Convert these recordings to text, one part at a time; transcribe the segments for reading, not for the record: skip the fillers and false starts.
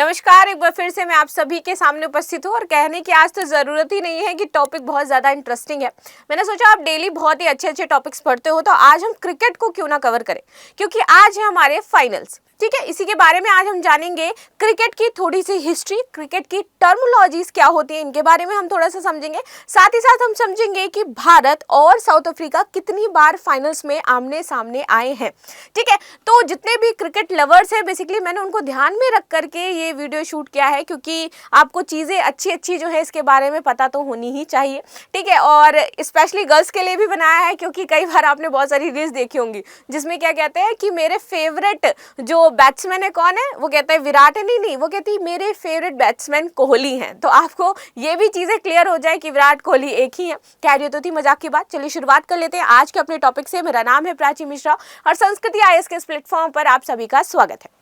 नमस्कार, एक बार फिर से मैं आप सभी के सामने उपस्थित हूँ और कहने की आज तो ज़रूरत ही नहीं है कि टॉपिक बहुत ज़्यादा इंटरेस्टिंग है। मैंने सोचा आप डेली बहुत ही अच्छे अच्छे टॉपिक्स पढ़ते हो तो आज हम क्रिकेट को क्यों ना कवर करें, क्योंकि आज है हमारे फाइनल्स। ठीक है, इसी के बारे में आज हम जानेंगे। क्रिकेट की थोड़ी सी हिस्ट्री, क्रिकेट की टर्मिनोलॉजीज क्या होती है, इनके बारे में हम थोड़ा सा समझेंगे। साथ ही साथ हम समझेंगे कि भारत और साउथ अफ्रीका कितनी बार फाइनल्स में आमने सामने आए हैं। ठीक है, तो जितने भी क्रिकेट लवर्स हैं बेसिकली मैंने उनको ध्यान में रख करके ये वीडियो शूट किया है, क्योंकि आपको चीज़ें अच्छी अच्छी जो है इसके बारे में पता तो होनी ही चाहिए। ठीक है, और स्पेशली गर्ल्स के लिए भी बनाया है, क्योंकि कई बार आपने बहुत सारी रील्स देखी होंगी जिसमें क्या कहते हैं कि मेरे फेवरेट जो बैट्समैन है कौन है, वो कहता है विराट है। नहीं, वो कहती है मेरे फेवरेट बैट्समैन कोहली हैं। तो आपको ये भी चीज़ें क्लियर हो जाए कि विराट कोहली एक ही है। खैर ये तो थी मजाक की बात। चलिए शुरुआत कर लेते हैं आज के अपने टॉपिक से। मेरा नाम है प्राची मिश्रा और संस्कृति आईएएस के इस प्लेटफॉर्म पर आप सभी का स्वागत है।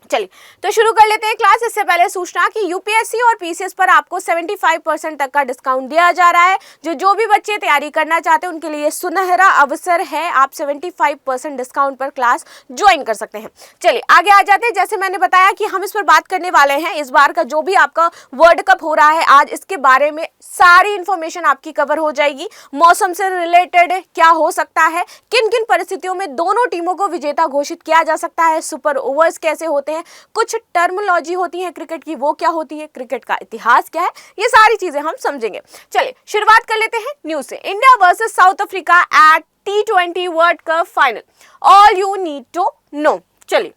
चलिए तो शुरू कर लेते हैं क्लास। इससे पहले सूचना कि यूपीएससी और पीसीएस पर आपको 75% तक का डिस्काउंट दिया जा रहा है। जो भी बच्चे तैयारी करना चाहते हैं उनके लिए सुनहरा अवसर है। आप 75% डिस्काउंट पर क्लास ज्वाइन कर सकते हैं। चलिए आगे आ जाते हैं। जैसे मैंने बताया कि हम इस पर बात करने वाले हैं। इस बार का जो भी आपका वर्ल्ड कप हो रहा है आज इसके बारे में सारी इंफॉर्मेशन आपकी कवर हो जाएगी। मौसम से रिलेटेड क्या हो सकता है, किन किन परिस्थितियों में दोनों टीमों को विजेता घोषित किया जा सकता है, सुपर ओवर्स कैसे होते हैं, कुछ टर्मिनोलॉजी होती है क्रिकेट की वो क्या होती है, क्रिकेट का इतिहास क्या है, ये सारी चीजें हम समझेंगे। चलिए शुरुआत कर लेते हैं न्यूज से। India versus South Africa at T20 world cup final, all you need to know. चलिए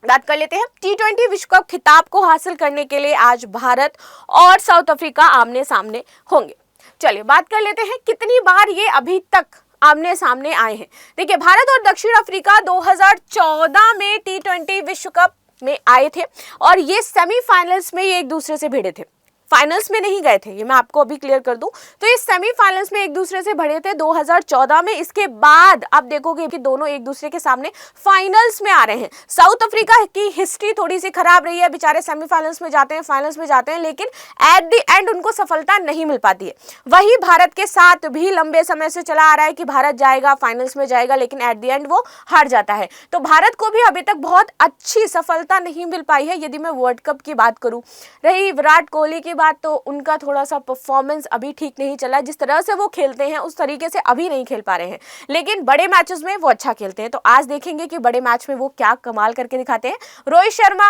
बात कर लेते हैं। T20 विश्व कप खिताब को हासिल करने के लिए आज भारत और साउथ अफ्रीका आमने सामने होंगे। चलिए बात कर लेते हैं कितनी बार ये अभी तक आमने सामने आए हैं। देखिए भारत और दक्षिण अफ्रीका 2014 में T20 विश्व कप में आए थे और ये सेमीफाइनल्स में ये एक दूसरे से भिड़े थे, फाइनल्स में नहीं गए थे। ये मैं आपको अभी क्लियर कर दूं। तो ये सेमीफाइनल्स में एक दूसरे से भिड़े थे 2014 में। इसके बाद आप देखोगे कि दोनों एक दूसरे के सामने फाइनल्स में आ रहे हैं। साउथ अफ्रीका की हिस्ट्री थोड़ी सी खराब रही है, बेचारे सेमीफाइनल्स में जाते हैं, फाइनल्स में जाते हैं, लेकिन एट द एंड उनको सफलता नहीं मिल पाती है। वही भारत के साथ भी लंबे समय से चला आ रहा है कि भारत जाएगा, फाइनल्स में जाएगा, लेकिन एट द एंड वो हार जाता है। तो भारत को भी अभी तक बहुत अच्छी सफलता नहीं मिल पाई है। यदि मैं वर्ल्ड कप की बात करूं, रही विराट कोहली की बात, तो उनका थोड़ा सा परफॉर्मेंस अभी ठीक नहीं चला। जिस तरह से वो खेलते हैं उस तरीके से अभी नहीं खेल पा रहे हैं, लेकिन बड़े मैचेस में वो अच्छा खेलते हैं। तो आज देखेंगे कि बड़े मैच में वो क्या कमाल करके दिखाते हैं। रोहित शर्मा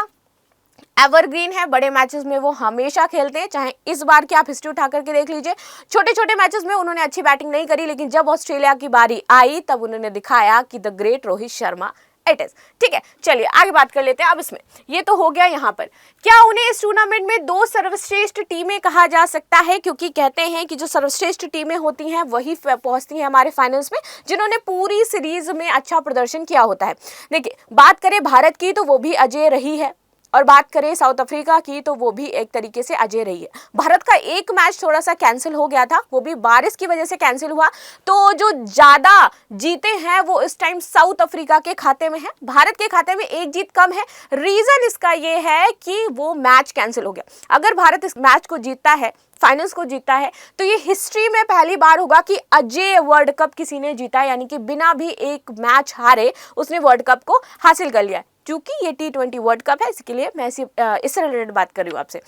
एवरग्रीन है, बड़े मैचेस में वो हमेशा खेलते हैं। चाहे इस बार की आप हिस्ट्री उठा करके देख लीजिए, छोटे छोटे मैचेस में उन्होंने अच्छी बैटिंग नहीं करी, लेकिन जब ऑस्ट्रेलिया की बारी आई तब उन्होंने दिखाया कि the great Rohit Sharma it is. ठीक है, चलिए आगे बात कर लेते हैं। अब इसमें ये तो हो गया यहाँ पर। क्या उन्हें इस टूर्नामेंट में दो सर्वश्रेष्ठ टीमें कहा जा सकता है, क्योंकि कहते हैं कि जो सर्वश्रेष्ठ टीमें होती हैं वही पहुंचती हैं हमारे फाइनल्स में, जिन्होंने पूरी सीरीज में अच्छा प्रदर्शन किया होता है। देखिए बात करें भारत की तो वो भी अजेय रही है, और बात करें साउथ अफ्रीका की तो वो भी एक तरीके से अजेय रही है। भारत का एक मैच थोड़ा सा कैंसिल हो गया था, वो भी बारिश की वजह से कैंसिल हुआ। तो जो ज्यादा जीते हैं वो इस टाइम साउथ अफ्रीका के खाते में है, भारत के खाते में एक जीत कम है। रीजन इसका ये है कि वो मैच कैंसिल हो गया। अगर भारत इस मैच को जीतता है, फाइनल्स को जीतता है, तो ये हिस्ट्री में पहली बार होगा कि अजेय वर्ल्ड कप किसी ने जीता, यानी कि बिना भी एक मैच हारे उसने वर्ल्ड कप को हासिल कर लिया। क्योंकि ये T20 वर्ल्ड कप है, इसके लिए मैं इससे रिलेटेड बात कर रही हूँ आपसे।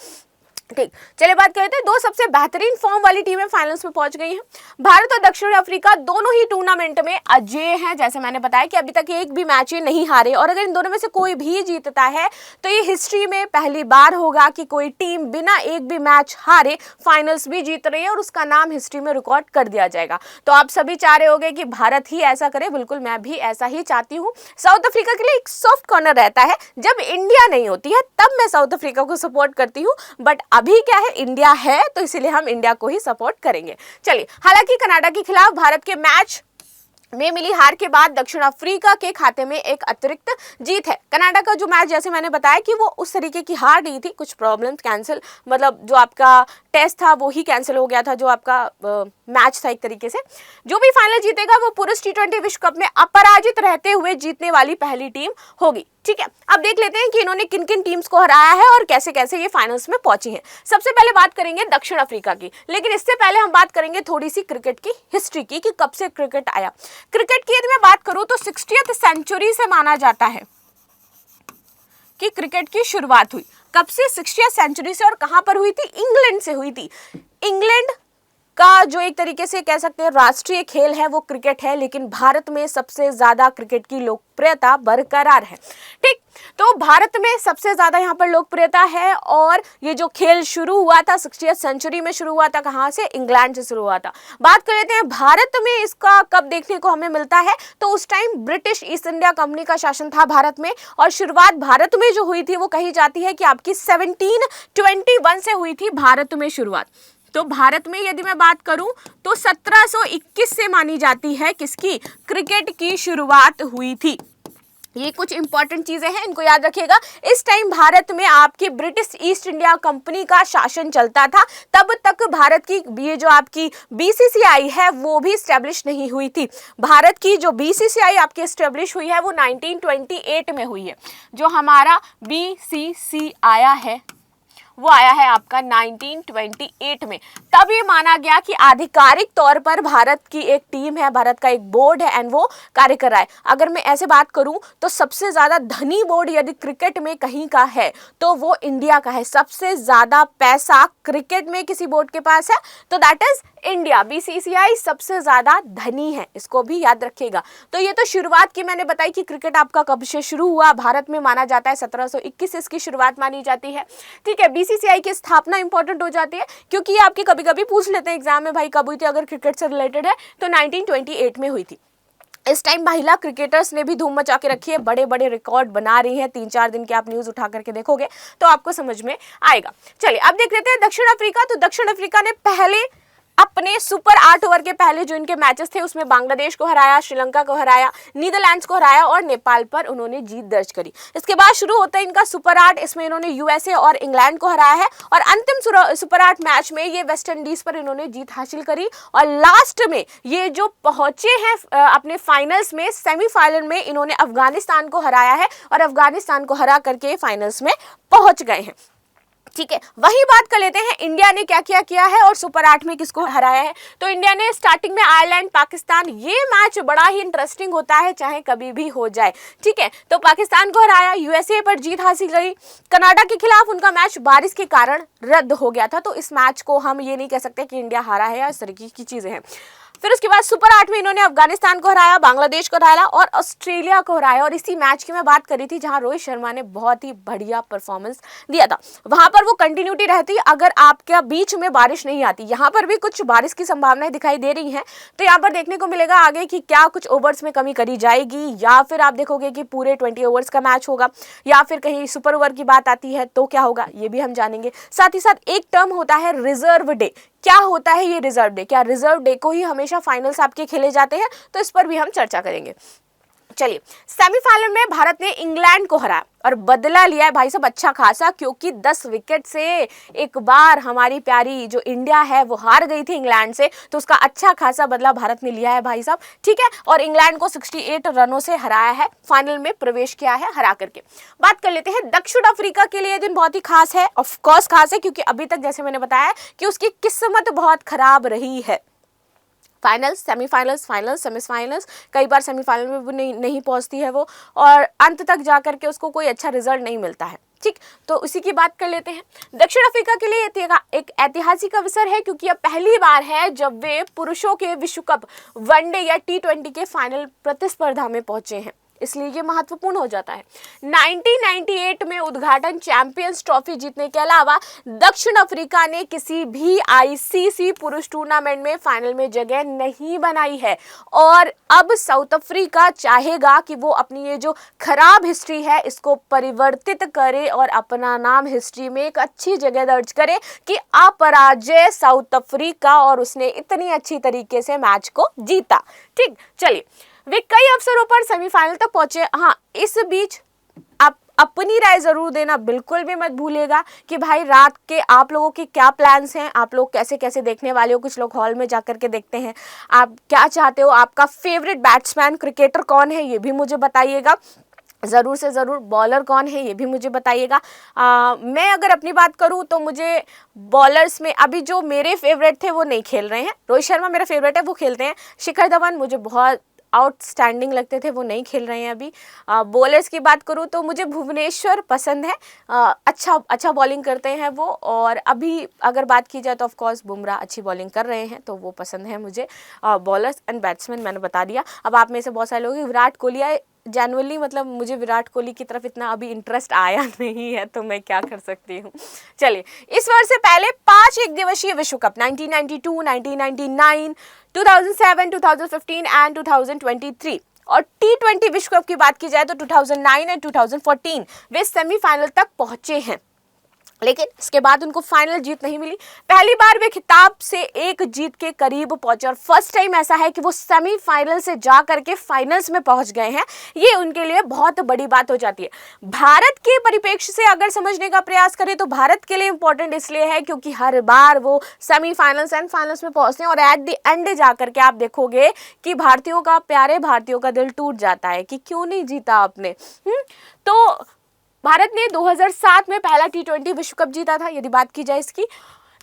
ठीक, चलिए बात करते हैं। दो सबसे बेहतरीन फॉर्म वाली टीमें फाइनल्स में पहुंच गई हैं। भारत और दक्षिण अफ्रीका दोनों ही टूर्नामेंट में अजेय हैं। जैसे मैंने बताया कि अभी तक एक भी मैच ये नहीं हारे, और अगर इन दोनों में से कोई भी जीतता है तो ये हिस्ट्री में पहली बार होगा कि कोई टीम बिना एक भी मैच हारे फाइनल्स भी जीत रही है, और उसका नाम हिस्ट्री में रिकॉर्ड कर दिया जाएगा। तो आप सभी चाह रहे होंगे कि भारत ही ऐसा करे, बिल्कुल मैं भी ऐसा ही चाहती हूँ। साउथ अफ्रीका के लिए एक सॉफ्ट कॉर्नर रहता है, जब इंडिया नहीं होती है तब मैं साउथ अफ्रीका को सपोर्ट करती हूँ, बट अभी क्या है, इंडिया है तो इसीलिए हम इंडिया को ही सपोर्ट करेंगे। चलिए, हालांकि कनाडा के खिलाफ भारत के मैच में मिली हार के बाद दक्षिण अफ्रीका के खाते में एक अतिरिक्त जीत है। कनाडा का जो मैच जैसे मैंने बताया कि वो उस तरीके की हार नहीं थी, कुछ प्रॉब्लम कैंसिल, मतलब जो आपका टेस्ट था वो ही कैंसिल हो गया था, जो आपका मैच था एक तरीके से। जो भी फाइनल जीतेगा वो पुरुष T20 विश्व कप में अपराजित रहते हुए जीतने वाली पहली टीम होगी। ठीक है, अब देख लेते हैं कि इन्होंने किन किन टीम्स को हराया है और कैसे कैसे ये फाइनल्स में पहुंची हैं। सबसे पहले बात करेंगे दक्षिण अफ्रीका की, लेकिन इससे पहले हम बात करेंगे थोड़ी सी क्रिकेट की हिस्ट्री की कि कब से क्रिकेट आया। क्रिकेट की यदि मैं बात करूं तो 60वीं सेंचुरी से माना जाता है कि क्रिकेट की शुरुआत हुई। कब से? 60वीं सेंचुरी से। और कहां पर हुई थी? इंग्लैंड से हुई थी। इंग्लैंड का जो एक तरीके से कह सकते हैं राष्ट्रीय खेल है वो क्रिकेट है, लेकिन भारत में सबसे ज्यादा क्रिकेट की लोकप्रियता बरकरार है। ठीक, तो भारत में सबसे ज्यादा यहाँ पर लोकप्रियता है। और ये जो खेल शुरू हुआ था 60वीं सेंचुरी में शुरू हुआ था, कहाँ से? इंग्लैंड से शुरू हुआ था। बात कर लेते हैं भारत में इसका कब देखने को हमें मिलता है, तो उस time British east India company का शासन था भारत में, और शुरुआत भारत में जो हुई थी वो कही जाती है कि आपकी 1721 से हुई थी भारत में शुरुआत। तो भारत में यदि मैं बात करूं तो 1721 से मानी जाती है किसकी? क्रिकेट की शुरुआत हुई थी। ये कुछ इंपॉर्टेंट चीजें हैं, इनको याद रखिएगा। इस टाइम भारत में आपकी ब्रिटिश ईस्ट इंडिया कंपनी का शासन चलता था, तब तक भारत की ये जो आपकी बीसीसीआई है वो भी स्टैब्लिश नहीं हुई थी। भारत की जो बीसीसीआई आपकी स्टैब्लिश हुई है वो 1928 में हुई है। जो हमारा बीसीसी आया है वो आया है आपका 1928 में। तब ये माना गया कि आधिकारिक तौर पर भारत की एक टीम है, भारत का एक बोर्ड है एंड वो कार्य कर रहा है। अगर मैं ऐसे बात करूं तो सबसे ज्यादा धनी बोर्ड यदि क्रिकेट में कहीं का है तो वो इंडिया का है। सबसे ज्यादा पैसा क्रिकेट में किसी बोर्ड के पास है तो दैट इज इंडिया। बीसीसीआई सबसे ज्यादा धनी है, इसको भी याद रखिएगा। तो ये तो शुरुआत की मैंने बताई कि क्रिकेट आपका कब से शुरू हुआ। भारत में माना जाता है 1721 से इसकी शुरुआत मानी जाती है। ठीक है, बीसीसीआई की स्थापना इंपॉर्टेंट हो जाती है क्योंकि ये आपके कभी कभी पूछ लेते हैं एग्जाम में, भाई कब हुई थी? अगर क्रिकेट से रिलेटेड है तो 1928 में हुई थी। इस टाइम महिला क्रिकेटर्स ने भी धूम मचा के रखी है, बड़े बड़े रिकॉर्ड बना रही हैं। 3-4 दिन के आप न्यूज उठा करके देखोगे तो आपको समझ में आएगा। चलिए अब देख लेते हैं दक्षिण अफ्रीका। तो दक्षिण अफ्रीका ने पहले अपने सुपर 8 ओवर के पहले जो इनके मैचेस थे उसमें बांग्लादेश को हराया, श्रीलंका को हराया, नीदरलैंड्स को हराया और नेपाल पर उन्होंने जीत दर्ज करी। इसके बाद शुरू होता है इनका सुपर 8, इसमें इन्होंने यूएसए और इंग्लैंड को हराया है और अंतिम सुपर 8 मैच में ये वेस्ट इंडीज पर इन्होंने जीत हासिल करी। और लास्ट में ये जो पहुंचे हैं अपने फाइनल्स में, सेमीफाइनल में इन्होंने अफगानिस्तान को हराया है और अफगानिस्तान को हरा करके फाइनल्स में पहुंच गए हैं। ठीक है, वही बात कर लेते हैं इंडिया ने क्या क्या किया है और सुपर 8 में किसको हराया है। तो इंडिया ने स्टार्टिंग में आयरलैंड पाकिस्तान, ये मैच बड़ा ही इंटरेस्टिंग होता है चाहे कभी भी हो जाए। ठीक है, तो पाकिस्तान को हराया, यूएसए पर जीत हासिल करी। कनाडा के खिलाफ उनका मैच बारिश के कारण रद्द हो गया था, तो इस मैच को हम ये नहीं कह सकते कि इंडिया हारा है या इस तरीके की चीजें हैं। फिर उसके बाद सुपर 8 में इन्होंने अफगानिस्तान को हराया, बांग्लादेश को हराया और ऑस्ट्रेलिया को हराया। और इसी मैच की मैं बात करी थी जहां रोहित शर्मा ने बहुत ही बढ़िया परफॉर्मेंस दिया था। वहां पर वो कंटिन्यूटी रहती अगर आपके बीच में बारिश नहीं आती। यहाँ पर भी कुछ बारिश की संभावनाएं दिखाई दे रही हैं, तो यहाँ पर देखने को मिलेगा आगे कि क्या कुछ ओवर्स में कमी करी जाएगी या फिर आप देखोगे कि पूरे 20 ओवर्स का मैच होगा या फिर कहीं सुपर ओवर की बात आती है तो क्या होगा, ये भी हम जानेंगे। साथ ही साथ एक टर्म होता है रिजर्व डे। क्या होता है ये रिजर्व डे? क्या रिजर्व डे को ही हमेशा फाइनल्स आपके खेले जाते हैं? तो इस पर भी हम चर्चा करेंगे। चलिए, सेमीफाइनल में भारत ने इंग्लैंड को हराया और बदला लिया है भाई साहब अच्छा खासा, क्योंकि 10 विकेट से एक बार हमारी प्यारी जो इंडिया है वो हार गई थी इंग्लैंड से, तो उसका अच्छा खासा बदला भारत ने लिया है भाई साहब। ठीक है, और इंग्लैंड को 68 रनों से हराया है, फाइनल में प्रवेश किया है हरा करके। बात कर लेते हैं दक्षिण अफ्रीका के लिए। ये दिन बहुत ही खास है, ऑफ कोर्स खास है क्योंकि अभी तक जैसे मैंने बताया कि उसकी किस्मत बहुत खराब रही है। फाइनल्स, सेमीफाइनल्स, फाइनल्स, सेमीफाइनल्स, कई बार सेमीफाइनल में भी नहीं पहुंचती है वो और अंत तक जाकर के उसको कोई अच्छा रिजल्ट नहीं मिलता है। ठीक, तो उसी की बात कर लेते हैं। दक्षिण अफ्रीका के लिए एक ऐतिहासिक अवसर है क्योंकि यह पहली बार है जब वे पुरुषों के विश्व कप वनडे या T20 के फाइनल प्रतिस्पर्धा में पहुंचे हैं, इसलिए ये महत्वपूर्ण हो जाता है। 1998 में उद्घाटन चैंपियंस ट्रॉफी जीतने के अलावा दक्षिण अफ्रीका ने किसी भी आईसीसी पुरुष टूर्नामेंट में फाइनल में जगह नहीं बनाई है और अब साउथ अफ्रीका चाहेगा कि वो अपनी ये जो खराब हिस्ट्री है इसको परिवर्तित करे और अपना नाम हिस्ट्री में एक अच्छी जगह दर्ज करे कि अपराजय साउथ अफ्रीका और उसने इतनी अच्छी तरीके से मैच को जीता। ठीक, चलिए, वे कई अवसरों पर सेमीफाइनल तक पहुंचे। हाँ, इस बीच आप अपनी राय जरूर देना बिल्कुल भी मत भूलिएगा कि भाई रात के आप लोगों के क्या प्लान्स हैं, आप लोग कैसे कैसे देखने वाले हो। कुछ लोग हॉल में जाकर के देखते हैं, आप क्या चाहते हो, आपका फेवरेट बैट्समैन क्रिकेटर कौन है ये भी मुझे बताइएगा ज़रूर से ज़रूर। बॉलर कौन है ये भी मुझे बताइएगा। मैं अगर अपनी बात करूं तो मुझे बॉलर्स में अभी जो मेरे फेवरेट थे वो नहीं खेल रहे हैं। रोहित शर्मा मेरा फेवरेट है, वो खेलते हैं। शिखर धवन मुझे बहुत आउटस्टैंडिंग लगते थे वो नहीं खेल रहे हैं अभी। बॉलर्स की बात करूँ तो मुझे भुवनेश्वर पसंद है, अच्छा बॉलिंग करते हैं वो। और अभी अगर बात की जाए तो ऑफकोर्स बुमराह अच्छी बॉलिंग कर रहे हैं, तो वो पसंद है मुझे। बॉलर्स एंड बैट्समैन मैंने बता दिया। अब आप में से बहुत सारे लोग विराट कोहली आए, जनरली मतलब मुझे विराट कोहली की तरफ इतना अभी इंटरेस्ट आया नहीं है, तो मैं क्या कर सकती हूँ। चलिए, इस वर्ष से पहले 5 एक दिवसीय विश्व कप 1992, 1999, 2007, 2015 एंड 2023 और T20 विश्व कप की बात की जाए तो 2009 एंड 2014 वे सेमीफाइनल तक पहुंचे हैं, लेकिन इसके बाद उनको फाइनल जीत नहीं मिली। पहली बार वे खिताब से एक जीत के करीब पहुंचे और फर्स्ट टाइम ऐसा है कि वो सेमीफाइनल से जा करके फाइनल्स में पहुंच गए हैं। ये उनके लिए बहुत बड़ी बात हो जाती है। भारत के परिप्रेक्ष्य से अगर समझने का प्रयास करें तो भारत के लिए इंपॉर्टेंट इसलिए है क्योंकि हर बार वो सेमीफाइनल्स एंड फाइनल्स में पहुंचते हैं और एट द एंड जाकर के आप देखोगे कि भारतीयों का, प्यारे भारतीयों का दिल टूट जाता है कि क्यों नहीं जीता आपने। तो भारत ने 2007 में पहला T20 विश्व कप जीता था यदि बात की जाए इसकी,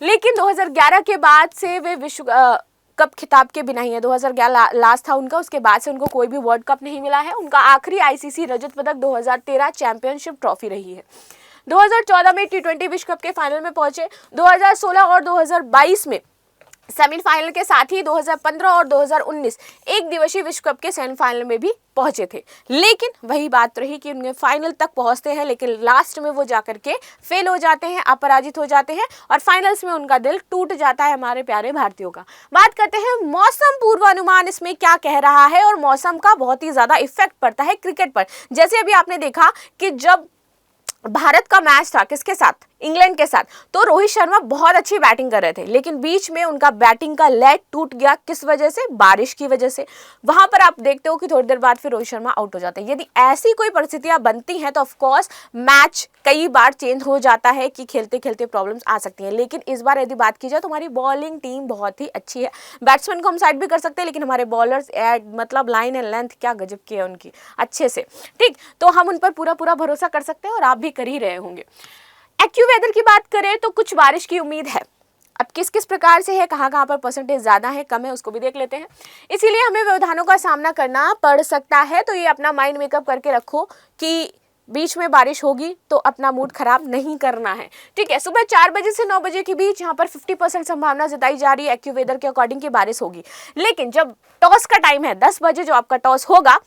लेकिन 2011 के बाद से वे विश्व कप खिताब के बिना ही है। 2011 लास्ट था उनका, उसके बाद से उनको कोई भी वर्ल्ड कप नहीं मिला है। उनका आखिरी ICC रजत पदक 2013 चैंपियनशिप ट्रॉफी रही है। 2014 में T20 विश्व कप के फाइनल में पहुंचे। 2016 और 2022 में सेमीफाइनल के साथ ही 2015 और 2019 एक दिवसीय विश्व कप के सेमीफाइनल में भी पहुंचे थे, लेकिन वही बात रही कि उनके फाइनल तक पहुंचते हैं लेकिन लास्ट में वो जाकर के फेल हो जाते हैं, अपराजित हो जाते हैं और फाइनल्स में उनका दिल टूट जाता है हमारे प्यारे भारतीयों का। बात करते हैं मौसम पूर्वानुमान इसमें क्या कह रहा है, और मौसम का बहुत ही ज्यादा इफेक्ट पड़ता है क्रिकेट पर। जैसे अभी आपने देखा कि जब भारत का मैच था किसके साथ, इंग्लैंड के साथ, तो रोहित शर्मा बहुत अच्छी बैटिंग कर रहे थे, लेकिन बीच में उनका बैटिंग का लेग टूट गया। किस वजह से? बारिश की वजह से। वहां पर आप देखते हो कि थोड़ी देर बाद फिर रोहित शर्मा आउट हो जाते हैं। यदि ऐसी कोई परिस्थितियां बनती हैं तो ऑफ कोर्स मैच कई बार चेंज हो जाता है कि खेलते खेलते प्रॉब्लम्स आ सकती हैं। लेकिन इस बार यदि बात की जाए तो हमारी बॉलिंग टीम बहुत ही अच्छी है। बैट्समैन को हम साइड भी कर सकते हैं, लेकिन हमारे बॉलर्स मतलब लाइन एंड लेंथ क्या गजब की है उनकी, अच्छे से। ठीक, तो हम उन पर पूरा पूरा भरोसा कर सकते हैं और आप भी कर ही रहे होंगे। एक्यूवेदर की बात करें तो कुछ बारिश की उम्मीद है। अब किस किस प्रकार से है, कहाँ कहाँ पर परसेंटेज ज़्यादा है कम है उसको भी देख लेते हैं। इसीलिए हमें व्यवधानों का सामना करना पड़ सकता है, तो ये अपना माइंड मेकअप करके रखो कि बीच में बारिश होगी तो अपना मूड खराब नहीं करना है। ठीक है, सुबह 4 बजे से 9 बजे के बीच यहाँ पर 50% संभावना जताई जा रही है एक्यूवेदर के अकॉर्डिंग की बारिश होगी। लेकिन जब टॉस का टाइम है 10 बजे जो आपका टॉस होगा,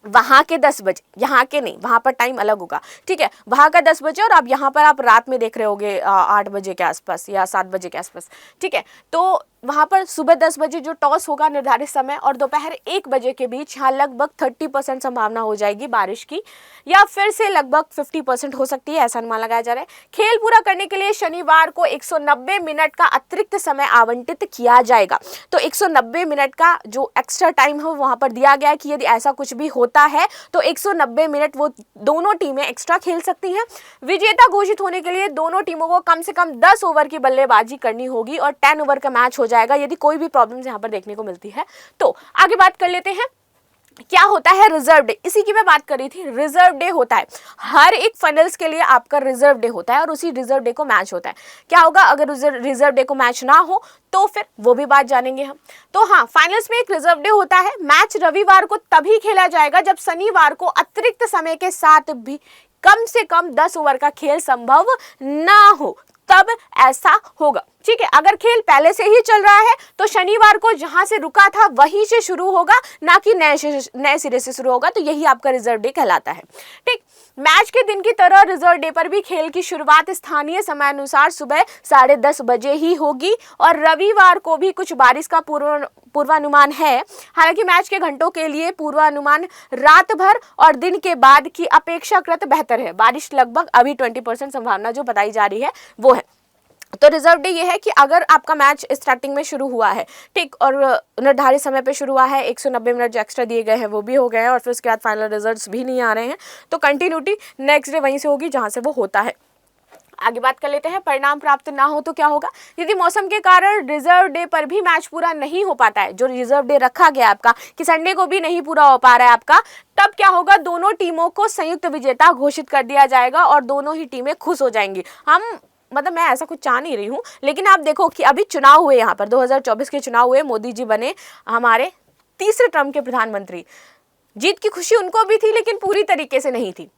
वहां के 10 बजे, यहाँ के नहीं, वहां पर टाइम अलग होगा। ठीक है, वहां का 10 बजे और अब यहाँ पर आप रात में देख रहे होगे 8 बजे के आसपास या 7 बजे के आसपास। ठीक है, तो वहां पर सुबह 10 बजे जो टॉस होगा निर्धारित समय और दोपहर 1 बजे के बीच यहाँ लगभग 30% संभावना हो जाएगी बारिश की, या फिर से लगभग 50% हो सकती है, ऐसा अनुमान लगाया जा रहा है। खेल पूरा करने के लिए शनिवार को 190 मिनट का अतिरिक्त समय आवंटित किया जाएगा। तो 190 मिनट का जो एक्स्ट्रा टाइम है वहां पर दिया गया है कि यदि ऐसा कुछ भी होता है तो 190 मिनट वो दोनों टीमें एक्स्ट्रा खेल सकती हैं। विजेता घोषित होने के लिए दोनों टीमों को कम से कम 10 ओवर की बल्लेबाजी करनी होगी और 10 ओवर का मैच हो जाएगा यदि कोई भी प्रॉब्लम्स यहाँ पर देखने को मिलती है। तो आगे बात कर लेते हैं क्या होता है रिजर्व डे। इसी की मैं बात कर रही थी, रिजर्व डे होता है हर एक फाइनल्स के लिए, आपका रिजर्व डे होता है और उसी रिजर्व डे को मैच होता है। क्या होगा अगर रिजर्व डे को मैच ना हो तो फिर वो भी बात जानेंगे हम। तो हाँ, फाइनल्स में एक रिजर्व डे होता है। मैच रविवार को तभी खेला जाएगा जब शनिवार को अतिरिक्त समय के साथ भी कम से कम 10 ओवर का खेल संभव ना हो, तब ऐसा होगा। ठीक है, अगर खेल पहले से ही चल रहा है तो शनिवार को जहां से रुका था वहीं से शुरू होगा, ना कि नए सिरे से शुरू होगा। तो यही आपका रिजर्व डे कहलाता है। ठीक, मैच के दिन की तरह रिजर्व डे पर भी खेल की शुरुआत स्थानीय समय अनुसार सुबह 10:30 बजे ही होगी और रविवार को भी कुछ बारिश का पूर्वानुमान है। हालांकि मैच के घंटों के लिए पूर्वानुमान रात भर और दिन के बाद की अपेक्षाकृत बेहतर है। बारिश लगभग अभी 20% संभावना जो बताई जा रही है वो है। तो रिजर्व डे ये है कि अगर आपका मैच स्टार्टिंग में शुरू हुआ है, ठीक, और निर्धारित समय पे शुरू हुआ है, 190 मिनट जो एक्स्ट्रा दिए गए हैं वो भी हो गए हैं और फिर उसके बाद फाइनल रिजल्ट्स भी नहीं आ रहे हैं, तो कंटिन्यूटी नेक्स्ट डे वहीं से होगी जहां से वो होता है। आगे बात कर लेते हैं, परिणाम प्राप्त ना हो तो क्या होगा। यदि मौसम के कारण रिजर्व डे पर भी मैच पूरा नहीं हो पाता है, जो रिजर्व डे रखा गया आपका कि संडे को भी नहीं पूरा हो पा रहा है आपका, तब क्या होगा, दोनों टीमों को संयुक्त विजेता घोषित कर दिया जाएगा और दोनों ही टीमें खुश हो जाएंगी। मतलब मैं ऐसा कुछ चाह नहीं रही हूँ, लेकिन आप देखो कि अभी चुनाव हुए, यहाँ पर 2024 के चुनाव हुए, मोदी जी बने हमारे तीसरे टर्म के प्रधानमंत्री। जीत की खुशी उनको भी थी लेकिन पूरी तरीके से नहीं थी।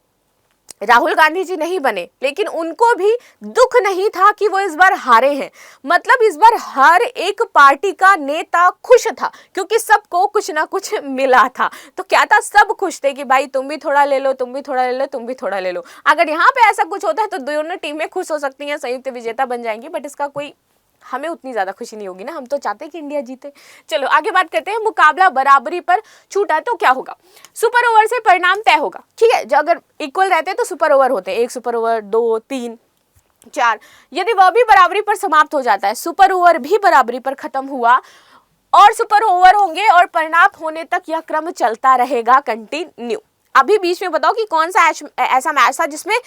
राहुल गांधी जी नहीं बने लेकिन उनको भी दुख नहीं था कि वो इस बार हारे हैं। मतलब इस बार हर एक पार्टी का नेता खुश था क्योंकि सबको कुछ ना कुछ मिला था। तो क्या था, सब खुश थे कि भाई तुम भी थोड़ा ले लो, तुम भी थोड़ा ले लो, तुम भी थोड़ा ले लो। अगर यहाँ पे ऐसा कुछ होता है तो दोनों टीमें खुश हो सकती हैं, संयुक्त विजेता बन जाएंगी, बट इसका कोई हमें उतनी ज्यादा खुशी नहीं होगी ना, हम तो चाहते हैं कि इंडिया जीते। चलो आगे बात करते हैं। मुकाबला बराबरी पर छूटा तो क्या होगा? सुपर ओवर से परिणाम तय होगा। ठीक है, जो अगर इक्वल रहते हैं तो सुपर ओवर होते हैं, 1 सुपर ओवर, 2, 3, 4। यदि वह भी बराबरी पर समाप्त हो जाता है, सुपर ओवर भी बराबरी पर खत्म हुआ और सुपर ओवर होंगे और परिणाम होने तक यह क्रम चलता रहेगा कंटिन्यू। अभी बीच में बताओ कि कौन सा ऐसा मैच था जिसमें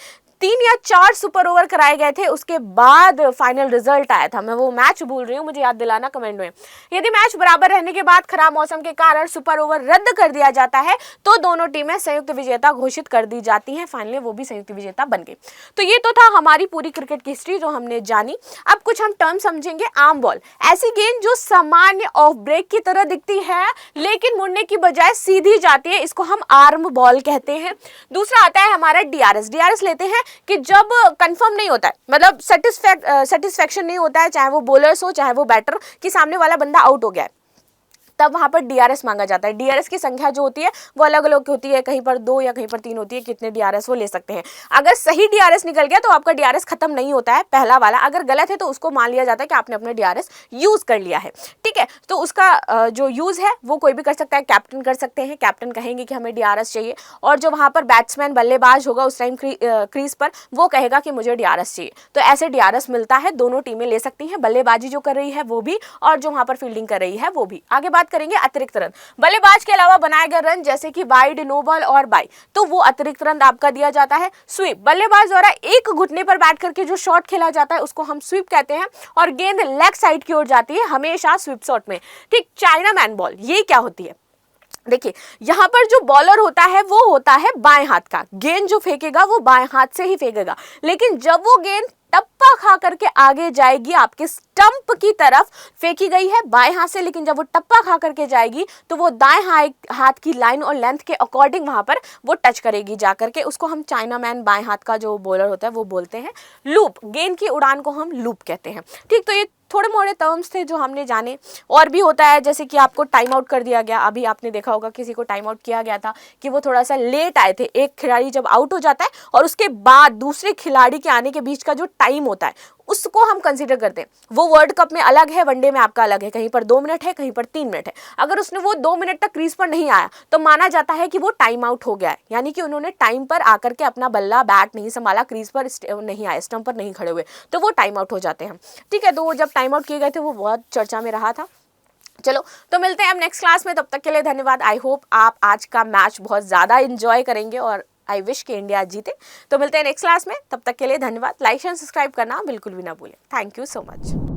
3 या 4 सुपर ओवर कराए गए थे, उसके बाद फाइनल रिजल्ट आया था। मैं वो मैच भूल रही हूँ, मुझे याद दिलाना कमेंट में। यदि मैच बराबर रहने के बाद खराब मौसम के कारण सुपर ओवर रद्द कर दिया जाता है तो दोनों टीमें संयुक्त विजेता घोषित कर दी जाती हैं। फाइनली वो भी संयुक्त विजेता बन गई। तो ये तो था हमारी पूरी क्रिकेट की हिस्ट्री जो हमने जानी। अब कुछ हम टर्म समझेंगे। आर्म बॉल, ऐसी गेंद जो सामान्य ऑफ ब्रेक की तरह दिखती है लेकिन मुड़ने की बजाय सीधी जाती है, इसको हम आर्म बॉल कहते हैं। दूसरा आता है हमारा डीआरएस। डीआरएस लेते हैं कि जब कंफर्म नहीं होता है, मतलब सेटिस्फैक्शन नहीं होता है, चाहे वो बॉलर्स हो चाहे वो बैटर, कि सामने वाला बंदा आउट हो गया है, तब वहां पर डीआरएस मांगा जाता है। डीआरएस की संख्या जो होती है वो अलग अलग होती है, कहीं पर 2 या कहीं पर 3 होती है, कितने डीआरएस वो ले सकते हैं। अगर सही डीआरएस निकल गया तो आपका डीआरएस खत्म नहीं होता है, पहला वाला। अगर गलत है तो उसको मान लिया जाता है कि आपने अपना डीआरएस यूज कर लिया है। ठीक है, तो उसका जो यूज है वो कोई भी कर सकता है, कैप्टन कर सकते हैं। कैप्टन कहेंगे कि हमें डीआरएस चाहिए, और जो वहां पर बैट्समैन बल्लेबाज होगा उस टाइम क्रीज पर, वो कहेगा कि मुझे डीआरएस चाहिए। तो ऐसे डीआरएस मिलता है, दोनों टीमें ले सकती हैं, बल्लेबाजी जो कर रही है वो भी और जो वहां पर फील्डिंग कर रही है वो भी। आगे बात करेंगे अतिरिक्त रन। बल्लेबाज के अलावा बनाए गए रन जैसे कि वाइड, नो बॉल और बाई, तो वो अतिरिक्त रन आपका दिया जाता है। स्वीप, बल्लेबाज द्वारा एक घुटने पर बैठ करके जो शॉट खेला जाता है उसको हम स्वीप कहते हैं, और गेंद लेग साइड की ओर जाती है हमेशा स्वीप शॉट में। ठीक, चाइना मैन बॉल, ये क्या होती है? देखिए, यहां पर जो बॉलर होता है वो होता है बाएं हाथ का, गेंद जो फेंकेगा वो बाएं हाथ से ही फेंकेगा, लेकिन जब वो गेंद टप्पा खा करके आगे जाएगी, आपके स्टंप की तरफ फेंकी गई है बाएं हाथ से, लेकिन जब वो टप्पा खा करके जाएगी तो वो दाएं हाथ की लाइन और लेंथ के अकॉर्डिंग वहां पर वो टच करेगी जाकर के, उसको हम चाइना मैन बाएं हाथ का जो बॉलर होता है वो बोलते हैं। लूप, गेंद की उड़ान को हम लूप कहते हैं। ठीक, तो ये थोड़े मोड़े टर्म्स थे जो हमने जाने। और भी होता है जैसे कि आपको टाइम आउट कर दिया गया, अभी आपने देखा होगा किसी को टाइम आउट किया गया था कि वो थोड़ा सा लेट आए थे। एक खिलाड़ी जब आउट हो जाता है और उसके बाद दूसरे खिलाड़ी के आने के बीच का जो टाइम होता है उसको हम कंसीडर करते हैं। वो वर्ल्ड कप में अलग है, वनडे में आपका अलग है, कहीं पर 2 मिनट है, कहीं पर 3 मिनट है। अगर उसने वो 2 मिनट तक क्रीज पर नहीं आया तो माना जाता है कि वो टाइम आउट हो गया है, यानी कि उन्होंने टाइम पर आकर के अपना बल्ला बैट नहीं संभाला, क्रीज पर नहीं आए, स्टंप पर नहीं खड़े हुए, तो वो टाइम आउट हो जाते हैं। ठीक है, तो वो जब टाइम आउट किए गए थे वो बहुत चर्चा में रहा था। चलो, तो मिलते हैं अब नेक्स्ट क्लास में, तब तक के लिए धन्यवाद। आई होप आप आज का मैच बहुत ज़्यादा इंजॉय करेंगे और आई विश कि इंडिया जीते। तो मिलते हैं नेक्स्ट क्लास में, तब तक के लिए धन्यवाद। लाइक एंड सब्सक्राइब करना बिल्कुल भी ना भूलें। Thank you so much.